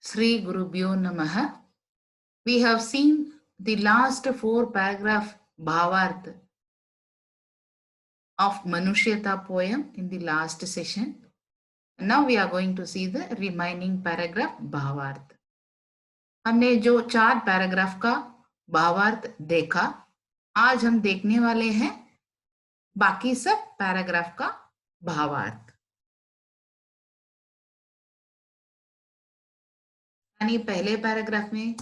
Sri Gurubhyo Namaha. We have seen the last 4 paragraph Bhavarth of Manushyata poem in the last session. Now we are going to see the remaining paragraph Bhavarth. हमने जो 4 paragraph का भावार्थ देखा, आज हम देखने वाले हैं बाकी सब पैराग्राफ का भावार्थ। यानी पहले पैराग्राफ में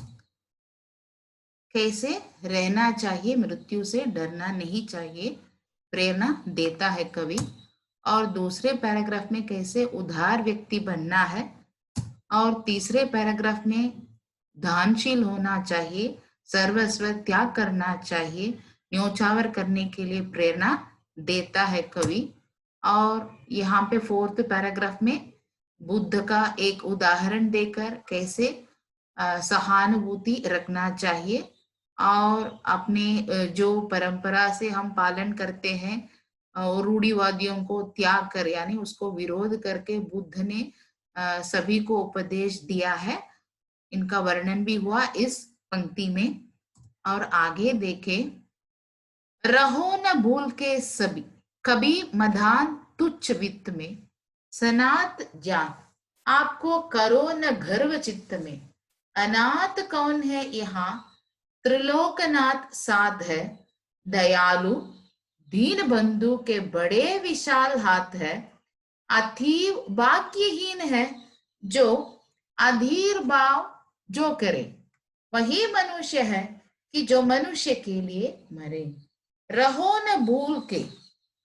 कैसे रहना चाहिए, मृत्यु से डरना नहीं चाहिए, प्रेरणा देता है कवि। और दूसरे पैराग्राफ में कैसे उदार व्यक्ति बनना है, और तीसरे पैराग्राफ में दानशील होना चाहिए, सर्वस्व त्याग करना चाहिए, न्योछावर करने के लिए प्रेरणा देता है कवि। और यहाँ पे 4th पैराग्राफ में बुद्ध का एक उदाहरण देकर कैसे सहानुभूति रखना चाहिए, और अपने जो परंपरा से हम पालन करते हैं और रूढ़िवादियों को त्याग कर, यानी उसको विरोध करके बुद्ध ने सभी को उपदेश दिया है। इनका वर्णन भी हुआ इस पंक्ति में। और आगे देखे, रहो न भूल के सभी कभी मधान तुच्छ वित्त में, सनात जान आपको करो न गर्व चित्त में, अनाथ कौन है यहाँ त्रिलोकनाथ साध है, दयालु दीन बंधु के बड़े विशाल हाथ है, अतीव भाग्यहीन है जो अधीर भाव जो करे, वही मनुष्य है कि जो मनुष्य के लिए मरे। रहो न भूल के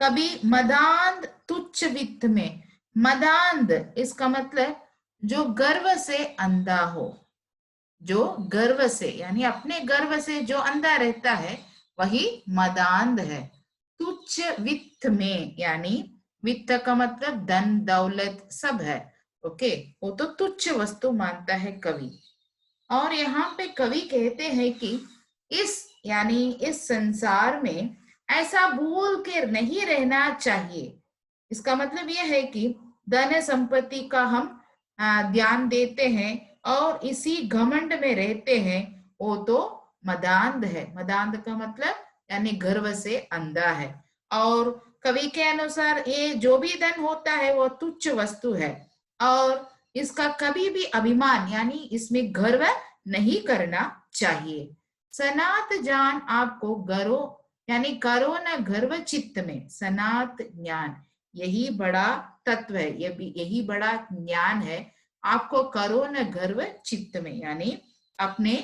कभी मदांध तुच्छ वित्त में, मदांध इसका मतलब जो गर्व से अंधा हो, जो गर्व से यानी अपने गर्व से जो अंधा रहता है वही मदांध है। तुच्छ वित्त में यानी वित्त का मतलब धन दौलत सब है, ओके, वो तो तुच्छ वस्तु मानता है कवि। और यहाँ पे कवि कहते हैं कि इस यानी इस संसार में ऐसा भूल के नहीं रहना चाहिए। इसका मतलब यह है कि धन संपत्ति का हम ध्यान देते हैं और इसी घमंड में रहते हैं, वो तो मदांध है। मदांध का मतलब यानी गर्व से अंधा है। और कवि के अनुसार ये जो भी धन होता है वो तुच्छ वस्तु है, और इसका कभी भी अभिमान यानी इसमें गर्व नहीं करना चाहिए। सनात जान आपको गरो यानी करो न गर्व चित्त में, सनात ज्ञान यही बड़ा तत्व है, यही बड़ा ज्ञान है। आपको करो न गर्व चित्त में यानी अपने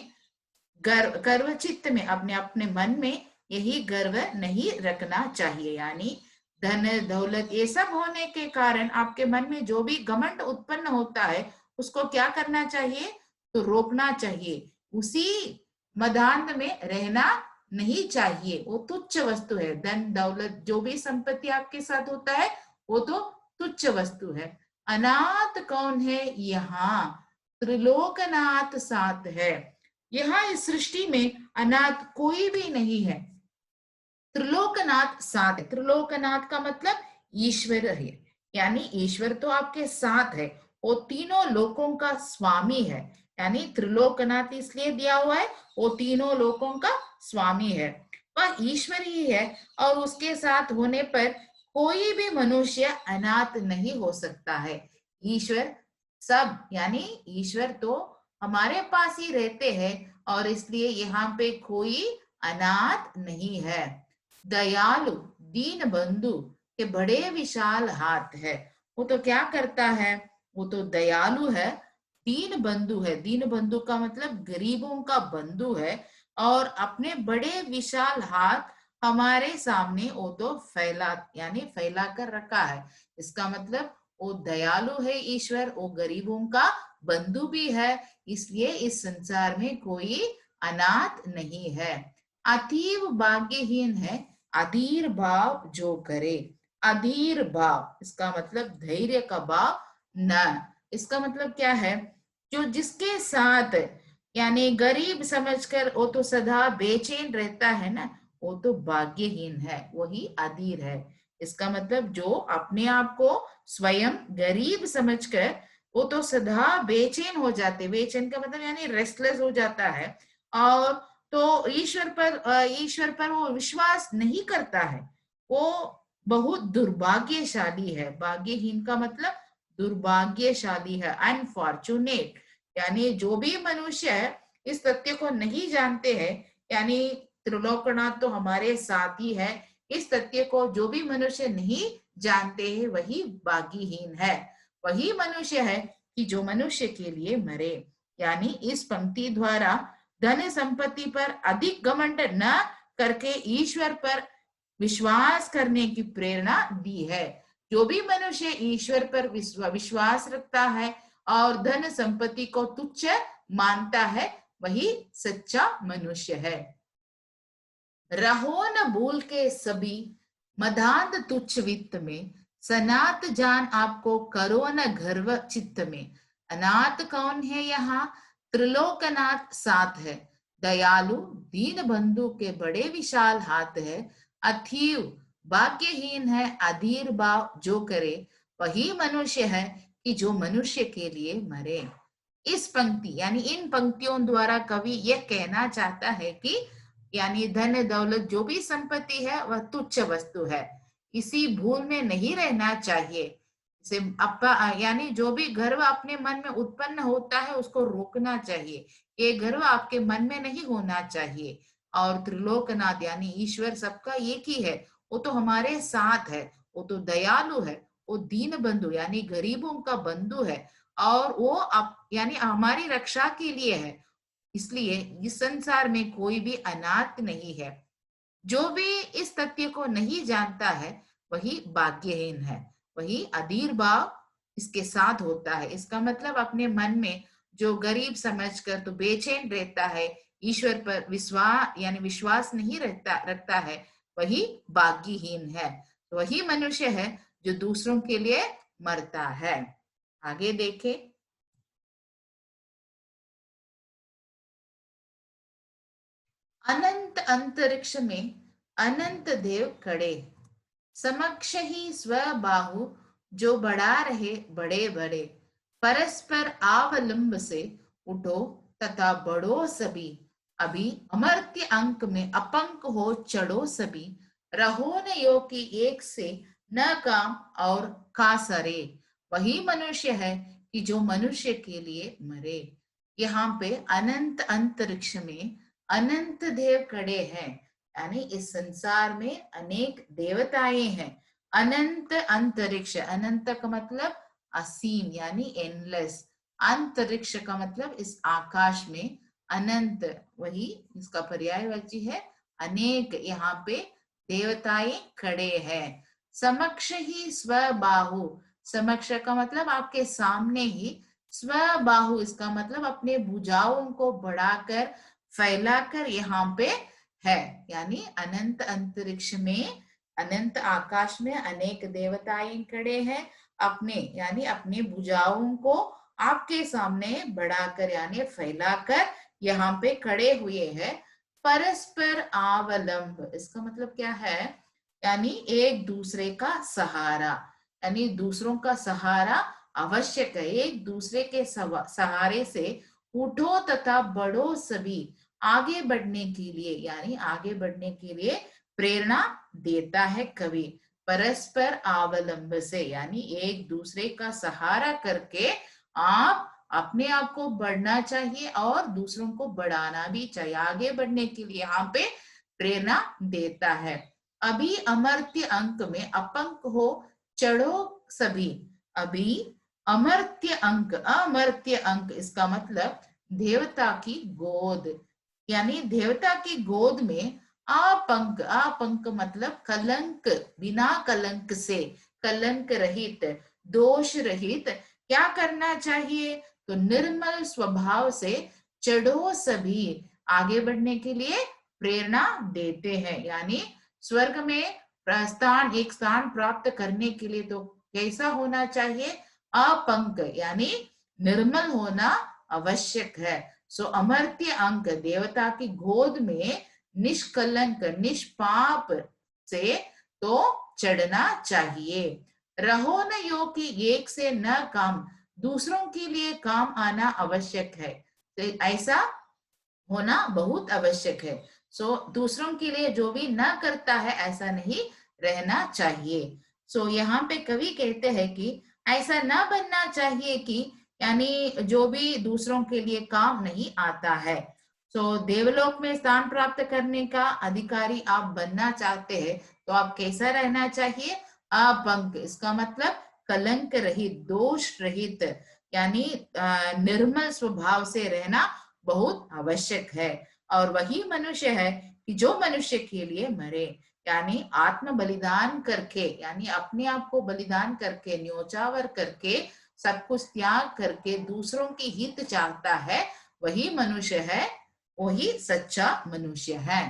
गर्व चित्त में अपने अपने मन में यही गर्व नहीं रखना चाहिए। यानी धन दौलत ये सब होने के कारण आपके मन में जो भी घमंड उत्पन्न होता है उसको क्या करना चाहिए, तो रोकना चाहिए। उसी मदांध में रहना नहीं चाहिए, वो तुच्छ वस्तु है। धन दौलत जो भी संपत्ति आपके साथ होता है वो तो तुच्छ वस्तु है। अनाथ कौन है यहाँ त्रिलोकनाथ साथ है, यहाँ इस सृष्टि में अनाथ कोई भी नहीं है। त्रिलोकनाथ साथ है, त्रिलोकनाथ का मतलब ईश्वर है, यानी ईश्वर तो आपके साथ है, वो तीनों लोकों का स्वामी है। यानी त्रिलोकनाथ इसलिए दिया हुआ है, वो तीनों लोकों का स्वामी है, वह ईश्वर ही है। और उसके साथ होने पर कोई भी मनुष्य अनाथ नहीं हो सकता है। ईश्वर सब यानी ईश्वर तो हमारे पास ही रहते हैं, और इसलिए यहाँ पे कोई अनाथ नहीं है। दयालु दीन बंधु के बड़े विशाल हाथ है, वो तो क्या करता है, वो तो दयालु है, दीन बंधु है। दीन बंधु का मतलब गरीबों का बंधु है, और अपने बड़े विशाल हाथ हमारे सामने वो तो फैला कर रखा है। इसका मतलब वो दयालु है ईश्वर, वो गरीबों का बंधु भी है, इसलिए इस संसार में कोई अनाथ नहीं है। अतीव भाग्यहीन है अधीर भाव जो करे। अधीर भाव इसका मतलब धैर्य का भाव न, इसका मतलब क्या है, जो जिसके साथ यानी गरीब समझकर वो तो सदा बेचैन रहता है ना, वो तो भाग्यहीन है, वही अधीर है। इसका मतलब जो अपने आप को स्वयं गरीब समझकर वो तो सदा बेचैन हो जाते, बेचैन का मतलब यानी रेस्टलेस हो जाता है, और तो ईश्वर पर वो विश्वास नहीं करता है, वो बहुत दुर्भाग्यशाली है। भाग्यहीन का मतलब दुर्भाग्यशाली है, अनफॉर्चुनेट। यानी जो भी मनुष्य है इस तथ्य को नहीं जानते हैं, यानी त्रिलोकनाथ तो हमारे साथ ही है, इस तथ्य को जो भी मनुष्य नहीं जानते हैं वही भाग्यहीन है। वही मनुष्य है कि जो मनुष्य के लिए मरे। यानी इस पंक्ति द्वारा धन संपत्ति पर अधिक घमंड न करके ईश्वर पर विश्वास करने की प्रेरणा दी है। जो भी मनुष्य ईश्वर पर विश्वास रखता है और धन संपत्ति को तुच्छ मानता है वही सच्चा मनुष्य है। रहो न भूल के सभी मदांत तुच्छ वित्त में, सनात जान आपको करो न गर्व चित्त में। अनाथ कौन है यहाँ? त्रिलोकनाथ साथ है, दयालु दीन बंधु के बड़े विशाल हाथ है। अथीव भाग्यहीन है अधीर भाव जो करे, वही मनुष्य है कि जो मनुष्य के लिए मरे। इस पंक्ति यानी इन पंक्तियों द्वारा कवि यह कहना चाहता है कि यानी धन दौलत जो भी संपत्ति है वह तुच्छ वस्तु है, इसी भूल में नहीं रहना चाहिए। से यानी जो भी गर्व अपने मन में उत्पन्न होता है उसको रोकना चाहिए, ये गर्व आपके मन में नहीं होना चाहिए। और त्रिलोकनाथ यानी ईश्वर सबका एक ही है, वो तो हमारे साथ है, वो तो दयालु है, वो दीन बंधु यानी गरीबों का बंधु है, और वो यानी हमारी रक्षा के लिए है। इसलिए इस संसार में कोई भी अनाथ नहीं है। जो भी इस तथ्य को नहीं जानता है वही भाग्यहीन है, वही अधीर भाव इसके साथ होता है। इसका मतलब अपने मन में जो गरीब समझकर तो बेचैन रहता है, ईश्वर पर विश्वास नहीं रखता है, वही भाग्यहीन है। तो वही मनुष्य है जो दूसरों के लिए मरता है। आगे देखें। अनंत अंतरिक्ष में अनंत देव खड़े, समक्ष ही स्वबाहु जो बढ़ा रहे बड़े बड़े। परस्पर आवलंब से उठो तथा बढ़ो सभी, अभी अमर्त्य अंक में अपंक हो चढ़ो सभी। रहो न यो की एक से न काम और कासरे, वही मनुष्य है कि जो मनुष्य के लिए मरे। यहाँ पे अनंत अंतरिक्ष में अनंत देव खड़े हैं, यानी इस संसार में अनेक देवताएं हैं। अनंत अंतरिक्ष, अनंत का मतलब असीम यानी एंडलेस, अंतरिक्ष का मतलब इस आकाश में अनंत, वही इसका पर्यायवाची है अनेक। यहाँ पे देवताएं खड़े हैं। समक्ष ही स्वबाहु, समक्ष का मतलब आपके सामने ही, स्वबाहु इसका मतलब अपने भुजाओं को बढ़ाकर फैलाकर यहाँ पे है। यानी अनंत अंतरिक्ष में अनंत आकाश में अनेक देवताएं खड़े हैं, अपने यानी अपने भुजाओं को आपके सामने बढ़ाकर यानी फैलाकर यहाँ पे खड़े हुए हैं। परस्पर आवलंब इसका मतलब क्या है? यानी एक दूसरे का सहारा, यानी दूसरों का सहारा आवश्यक है। एक दूसरे के सहारे से उठो तथा बढ़ो सभी, आगे बढ़ने के लिए यानी आगे बढ़ने के लिए प्रेरणा देता है कवि। परस्पर अवलंब से यानी एक दूसरे का सहारा करके आप अपने आप को बढ़ना चाहिए और दूसरों को बढ़ाना भी चाहिए, आगे बढ़ने के लिए यहाँ पे प्रेरणा देता है। अभी अमर्त्य अंक में अपंक हो चढ़ो सभी, अभी अमर्त्य अंक, अमर्त्य अंक इसका मतलब देवता की गोद, यानी देवता की गोद में अपंक, अपंक मतलब कलंक, बिना कलंक से, कलंक रहित, दोष रहित क्या करना चाहिए? तो निर्मल स्वभाव से चढ़ो सभी, आगे बढ़ने के लिए प्रेरणा देते हैं। यानी स्वर्ग में प्रस्थान, एक स्थान प्राप्त करने के लिए तो कैसा होना चाहिए? अपंक यानी निर्मल होना आवश्यक है। सो अमर्त्य अंक देवता की गोद में निष्कलंक निष्पाप से तो चढ़ना चाहिए। रहो न यो कि एक से न काम, दूसरों के लिए काम आना आवश्यक है। तो ऐसा होना बहुत आवश्यक है। दूसरों के लिए जो भी ना करता है ऐसा नहीं रहना चाहिए। यहाँ पे कवि कहते हैं कि ऐसा ना बनना चाहिए कि यानी जो भी दूसरों के लिए काम नहीं आता है। देवलोक में स्थान प्राप्त करने का अधिकारी आप बनना चाहते हैं तो आप कैसा रहना चाहिए? अपंक, इसका मतलब कलंक रहित, दोष रहित, यानी निर्मल स्वभाव से रहना बहुत आवश्यक है। और वही मनुष्य है कि जो मनुष्य के लिए मरे, यानी आत्म बलिदान करके, यानी अपने आप को बलिदान करके, न्योछावर करके, सब कुछ त्याग करके दूसरों की हित चाहता है, वही मनुष्य है, वही सच्चा मनुष्य है।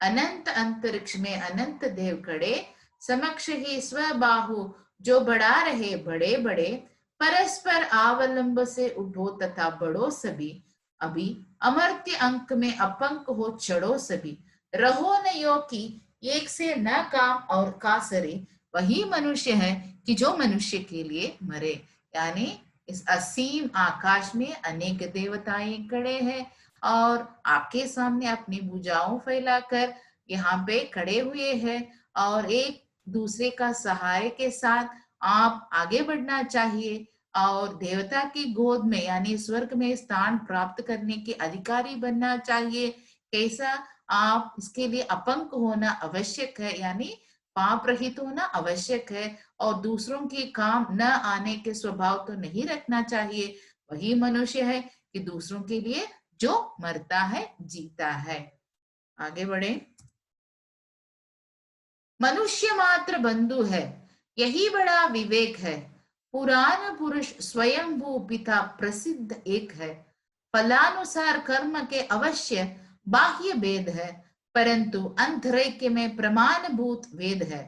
अनंत अंतरिक्ष में अनंत देव खड़े, समक्ष ही स्वबाहु जो बढ़ा रहे बड़े बड़े, परस्पर आवलंब से उठो तथा बढ़ो सभी, अभी अमर्त्य अंक में अपंक हो चढ़ो सभी, रहो न यो की एक से न काम और कासरे, वही मनुष्य है कि जो मनुष्य के लिए मरे। यानी इस असीम आकाश में अनेक देवताएं खड़े हैं और आपके सामने अपनी भुजाओं फैलाकर यहाँ पे खड़े हुए हैं, और एक दूसरे का सहाय के साथ आप आगे बढ़ना चाहिए और देवता की गोद में यानी स्वर्ग में स्थान प्राप्त करने के अधिकारी बनना चाहिए। कैसा? आप इसके लिए अपंक होना आवश्यक है, यानी पाप रहित होना आवश्यक है, और दूसरों के काम न आने के स्वभाव तो नहीं रखना चाहिए। वही मनुष्य है कि दूसरों के लिए जो मरता है जीता है। आगे बढ़े। मनुष्य मात्र बंधु है, यही बड़ा विवेक है। पुराण पुरुष स्वयंभू पिता प्रसिद्ध एक है। फलानुसार कर्म के अवश्य बाह्य भेद है, परंतु अंतरैक्य में प्रमाणभूत वेद है।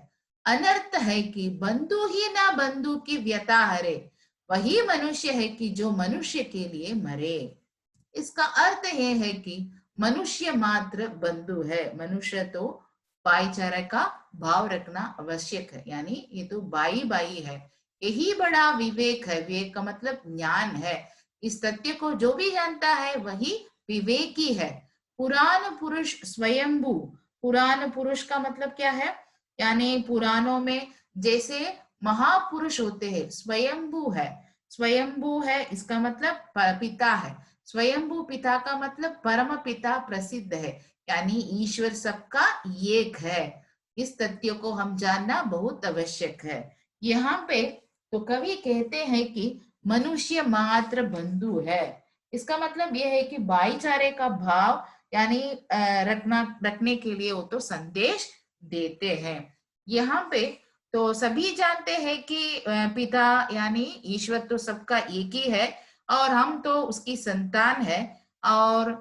अनर्थ है कि बंधु ही ना बंधु की व्यथा हरे, वही मनुष्य है कि जो मनुष्य के लिए मरे। इसका अर्थ यह है कि मनुष्य मात्र बंधु है। मनुष्य तो भाईचारे का भाव रखना आवश्यक है, यानी ये तो बाई बाई है। यही बड़ा विवेक है। विवेक का मतलब ज्ञान है। इस तथ्य को जो भी जानता है वही विवेकी है। पुराण पुरुष स्वयंभू, पुराण पुरुष का मतलब क्या है? यानी पुराणों में जैसे महापुरुष होते हैं, स्वयंभू है। स्वयंभू है इसका मतलब पिता है। स्वयंभू पिता का मतलब परम पिता प्रसिद्ध है, यानी ईश्वर सबका एक है। इस तथ्य को हम जानना बहुत आवश्यक है। यहाँ पे तो कवि कहते हैं कि मनुष्य मात्र बंधु है। इसका मतलब यह है कि भाईचारे का भाव यानी रखने के लिए वो तो संदेश देते हैं। यहाँ पे तो सभी जानते हैं कि पिता यानी ईश्वर तो सबका एक ही है और हम तो उसकी संतान है, और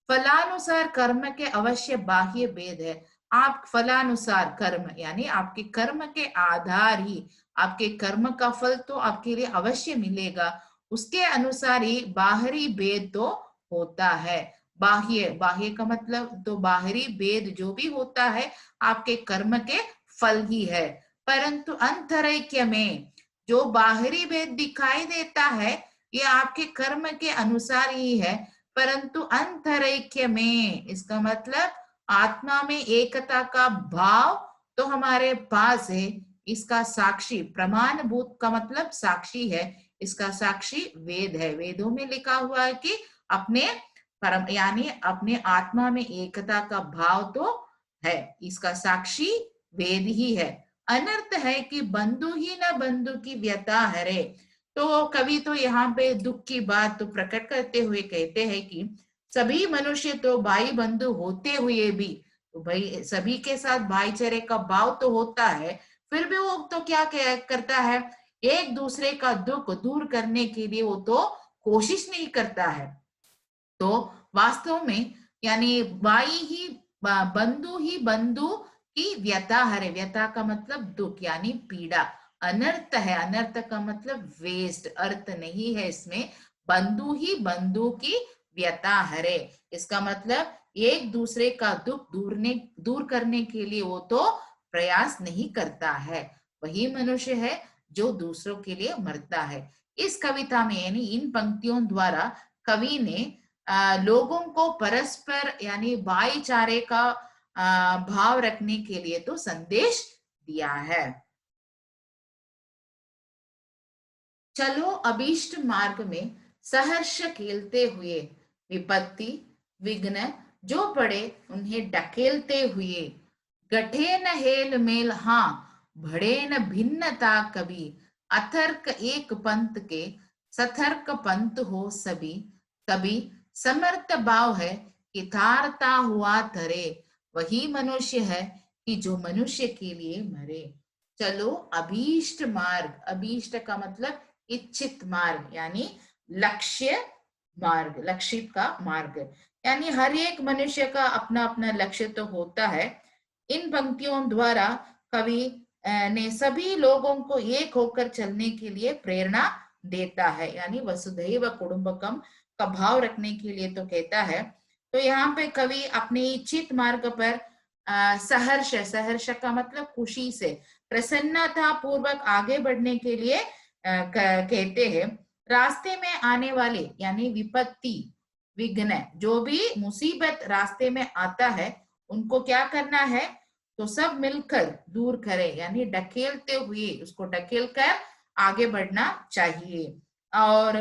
फलानुसार कर्म के अवश्य बाह्य भेद है। आप फलानुसार कर्म यानी आपके कर्म के आधार ही आपके कर्म का फल तो आपके लिए अवश्य मिलेगा, उसके अनुसार ही बाहरी भेद तो होता है। बाह्य, बाह्य का मतलब तो बाहरी भेद जो भी होता है आपके कर्म के फल ही है, परंतु अंतरैक्य में जो बाहरी भेद दिखाई देता है ये आपके कर्म के अनुसार ही है, परंतु अंतरैक्य में इसका मतलब आत्मा में एकता का भाव तो हमारे पास है। इसका साक्षी, प्रमाणभूत का मतलब साक्षी है, इसका साक्षी वेद है। वेदों में लिखा हुआ है कि अपने परम यानी अपने आत्मा में एकता का भाव तो है, इसका साक्षी वेद ही है। अनर्थ है कि बंधु ही न बंधु की व्यथा हरे। तो कवि तो यहाँ पे दुख की बात तो प्रकट करते हुए कहते हैं कि सभी मनुष्य तो भाई बंधु होते हुए भी, तो भाई सभी के साथ भाईचारे का भाव तो होता है, फिर भी वो तो क्या करता है, एक दूसरे का दुख दूर करने के लिए वो तो कोशिश नहीं करता है। तो वास्तव में यानी भाई ही बंधु ही बंधु की व्यथा हरे। व्यथा का मतलब दुख यानी पीड़ा। अनर्थ है, अनर्थ का मतलब वेस्ट, अर्थ नहीं है इसमें। बंधु ही बंधु की व्यथा हरे, इसका मतलब एक दूसरे का दुख दूर करने के लिए वो तो प्रयास नहीं करता है। वही मनुष्य है जो दूसरों के लिए मरता है। इस कविता में यानी इन पंक्तियों द्वारा कवि ने लोगों को परस्पर यानी भाईचारे का भाव रखने के लिए तो संदेश दिया है। चलो अभीष्ट मार्ग में सहर्ष खेलते हुए, विपत्ति विघ्न जो पड़े उन्हें ढकेलते हुए, गठे न हेल मेल हाँ भड़े न भिन्नता कभी, अथर्क एक पंथ के सतर्क पंथ हो सभी, तभी समर्थ भाव है यथार्थता हुआ धरे, वही मनुष्य है कि जो मनुष्य के लिए मरे। चलो अभीष्ट मार्ग, अभीष्ट का मतलब इच्छित मार्ग यानी लक्ष्य मार्ग, लक्षित का मार्ग, यानी हर एक मनुष्य का अपना अपना लक्ष्य तो होता है। इन पंक्तियों द्वारा कवि ने सभी लोगों को एक होकर चलने के लिए प्रेरणा देता है, यानी वसुधैव कुटुंबकम का भाव रखने के लिए तो कहता है। तो यहाँ पे कवि अपने इच्छित मार्ग पर सहर्ष, सहर्ष का मतलब खुशी से, प्रसन्नता पूर्वक आगे बढ़ने के लिए कहते हैं। रास्ते में आने वाले यानी विपत्ति विघ्न, जो भी मुसीबत रास्ते में आता है उनको क्या करना है, तो सब मिलकर दूर करें, यानी ढकेलते हुए उसको ढकेल कर आगे बढ़ना चाहिए। और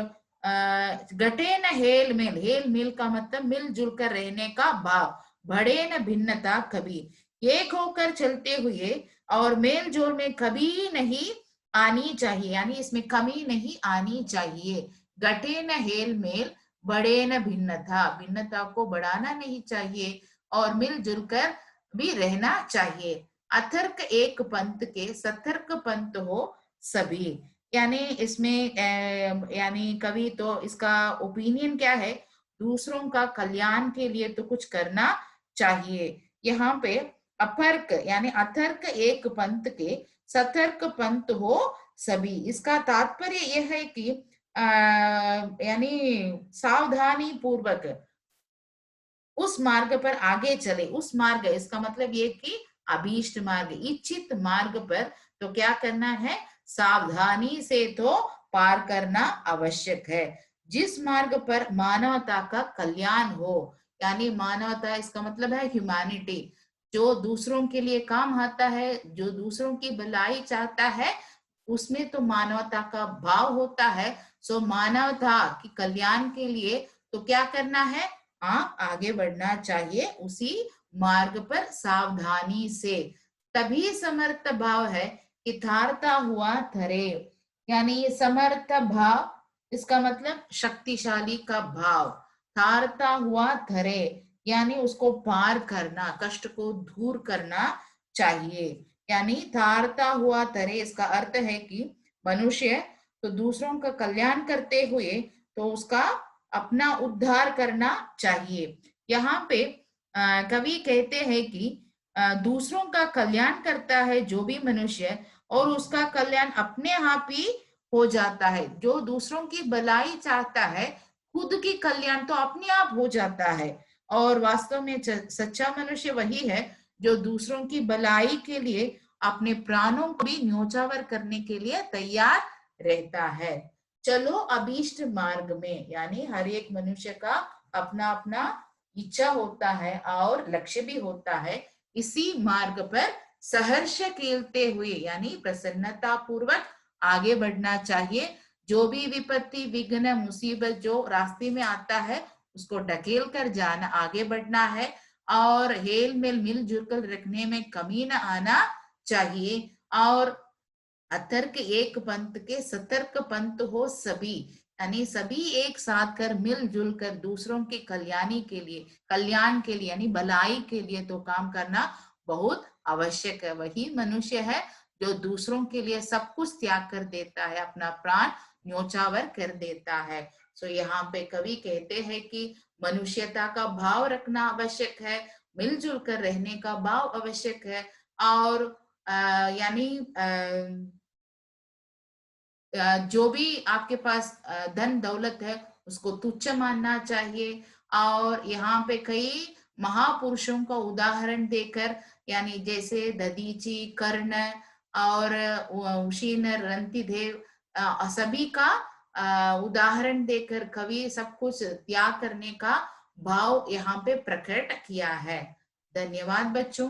गटे न हेल मेल, हेल मेल का मतलब मिलजुल कर रहने का भाव, बढ़े न भिन्नता कभी, एक होकर चलते हुए और मेल जोल में कभी नहीं आनी चाहिए, यानी इसमें कमी नहीं आनी चाहिए। गठे न हेल मेल, बढ़े न भिन्नता, भिन्नता को बढ़ाना नहीं चाहिए और मिलजुल कर भी रहना चाहिए। अथर्क एक पंथ के सतर्क पंथ हो सभी, यानी इसमें यानी कवि तो इसका ओपिनियन क्या है, दूसरों का कल्याण के लिए तो कुछ करना चाहिए। यहाँ पे अपर्क यानी अथर्क एक पंथ के सतर्क पंथ हो सभी, इसका तात्पर्य यह है कि यानी सावधानी पूर्वक उस मार्ग पर आगे चले, उस मार्ग, इसका मतलब ये कि अभीष्ट मार्ग, इच्छित मार्ग पर तो क्या करना है, सावधानी से तो पार करना आवश्यक है। जिस मार्ग पर मानवता का कल्याण हो, यानी मानवता इसका मतलब है ह्यूमैनिटी, जो दूसरों के लिए काम आता है, जो दूसरों की भलाई चाहता है, उसमें तो मानवता का भाव होता है। सो मानवता की कल्याण के लिए तो क्या करना है, आगे बढ़ना चाहिए उसी मार्ग पर सावधानी से, तभी समर्थ भाव है यथार्थता हुआ धरे, यानी ये समर्थ भाव इसका मतलब शक्तिशाली का भाव, थारता हुआ धरे यानी उसको पार करना, कष्ट को दूर करना चाहिए, यानी थारता हुआ धरे इसका अर्थ है कि मनुष्य तो दूसरों का कल्याण करते हुए तो उसका अपना उद्धार करना चाहिए। यहाँ पे कवि कहते हैं कि दूसरों का कल्याण करता है जो भी मनुष्य, और उसका कल्याण अपने आप ही हो जाता है। जो दूसरों की भलाई चाहता है, खुद की कल्याण तो अपने आप हो जाता है। और वास्तव में सच्चा मनुष्य वही है जो दूसरों की भलाई के लिए अपने प्राणों को भी न्योछावर करने के लिए तैयार रहता है। चलो अभीष्ट मार्ग में, यानी हर एक मनुष्य का अपना अपना इच्छा होता है और लक्ष्य भी होता है, इसी मार्ग पर सहर्ष खेलते हुए यानी प्रसन्नता पूर्वक आगे बढ़ना चाहिए। जो भी विपत्ति विघ्न मुसीबत जो रास्ते में आता है उसको ढकेल कर जाना, आगे बढ़ना है, और हेल मेल मिलजुल कर रखने में कमी न आना चाहिए। और अतर्क एक पंथ के सतर्क पंथ हो सभी, यानी सभी एक साथ कर मिलजुल कर दूसरों के कल्याणी के लिए, कल्याण के लिए यानी भलाई के लिए तो काम करना बहुत आवश्यक है। वही मनुष्य है जो दूसरों के लिए सब कुछ त्याग कर देता है, अपना प्राण न्योछावर कर देता है। सो यहाँ पे कवि कहते हैं कि मनुष्यता का भाव रखना आवश्यक है, मिलजुल कर रहने का भाव आवश्यक है, और यानी जो भी आपके पास धन दौलत है उसको तुच्छ मानना चाहिए। और यहाँ पे कई महापुरुषों का उदाहरण देकर, यानी जैसे दधीची, कर्ण और उशीन, रंतिदेव, सभी का उदाहरण देकर कवि सब कुछ त्याग करने का भाव यहाँ पे प्रकट किया है। धन्यवाद बच्चों।